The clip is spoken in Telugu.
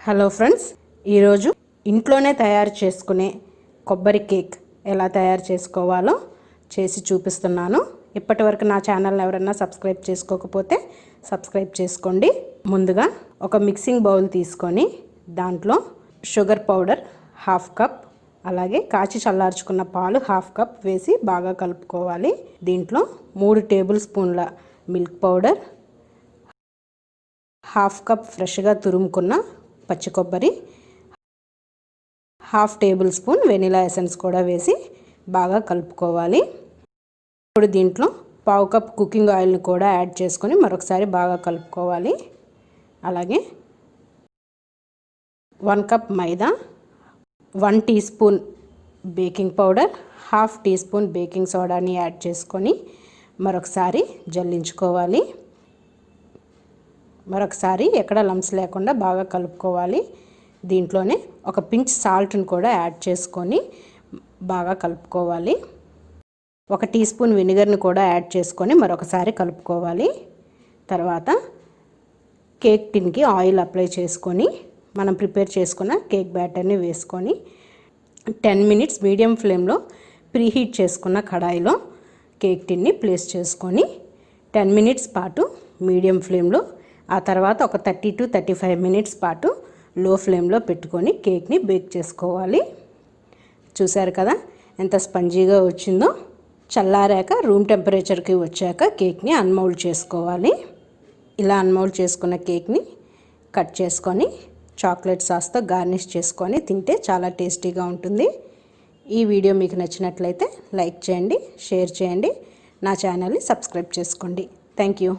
హలో ఫ్రెండ్స్, ఈరోజు ఇంట్లోనే తయారు చేసుకునే కొబ్బరి కేక్ ఎలా తయారు చేసుకోవాలో చేసి చూపిస్తున్నాను. ఇప్పటివరకు నా ఛానల్ని ఎవరైనా సబ్స్క్రైబ్ చేసుకోకపోతే సబ్స్క్రైబ్ చేసుకోండి. ముందుగా ఒక మిక్సింగ్ బౌల్ తీసుకొని దాంట్లో షుగర్ పౌడర్ 1/2 కప్, అలాగే కాచి చల్లార్చుకున్న పాలు 1/2 కప్ వేసి బాగా కలుపుకోవాలి. దీంట్లో 3 టేబుల్ స్పూన్ల మిల్క్ పౌడర్, 1/2 కప్ ఫ్రెష్గా తురుముకున్న పచ్చి కొబ్బరి, 1/2 టేబుల్ స్పూన్ వెనిలా ఎసెన్స్ కూడా వేసి బాగా కలుపుకోవాలి. ఇప్పుడు దీంట్లో 1/4 కప్ కుకింగ్ ఆయిల్ని కూడా యాడ్ చేసుకొని మరొకసారి బాగా కలుపుకోవాలి. అలాగే 1 కప్ మైదా, 1 teaspoon baking powder, 1/2 teaspoon baking సోడాని యాడ్ చేసుకొని మరొకసారి జల్లించుకోవాలి. మరొకసారి ఎక్కడ లంప్స్ లేకుండా బాగా కలుపుకోవాలి. దీంట్లోనే ఒక పించ్ సాల్ట్ని కూడా యాడ్ చేసుకొని బాగా కలుపుకోవాలి. 1 టీ స్పూన్ వెనిగర్ని కూడా యాడ్ చేసుకొని మరొకసారి కలుపుకోవాలి. తర్వాత కేక్ టిన్కి ఆయిల్ అప్లై చేసుకొని మనం ప్రిపేర్ చేసుకున్న కేక్ బ్యాటర్ని వేసుకొని 10 మినిట్స్ మీడియం ఫ్లేమ్లో ప్రీహీట్ చేసుకున్న కడాయిలో కేక్ టిన్ని ప్లేస్ చేసుకొని 10 మినిట్స్ పాటు మీడియం ఫ్లేమ్లో, ఆ తర్వాత ఒక 30 to 35 మినిట్స్ పాటు లో ఫ్లేమ్లో పెట్టుకొని కేక్ని బేక్ చేసుకోవాలి. చూసారు కదా ఎంత స్పంజీగా వచ్చిందో. చల్లారాక రూమ్ టెంపరేచర్కి వచ్చాక కేక్ని అన్మౌల్డ్ చేసుకోవాలి. ఇలా అన్మౌల్డ్ చేసుకున్న కేక్ని కట్ చేసుకొని చాక్లెట్ సాస్తో గార్నిష్ చేసుకొని తింటే చాలా టేస్టీగా ఉంటుంది. ఈ వీడియో మీకు నచ్చినట్లయితే లైక్ చేయండి, షేర్ చేయండి, నా ఛానల్ని సబ్స్క్రైబ్ చేసుకోండి. Thank you.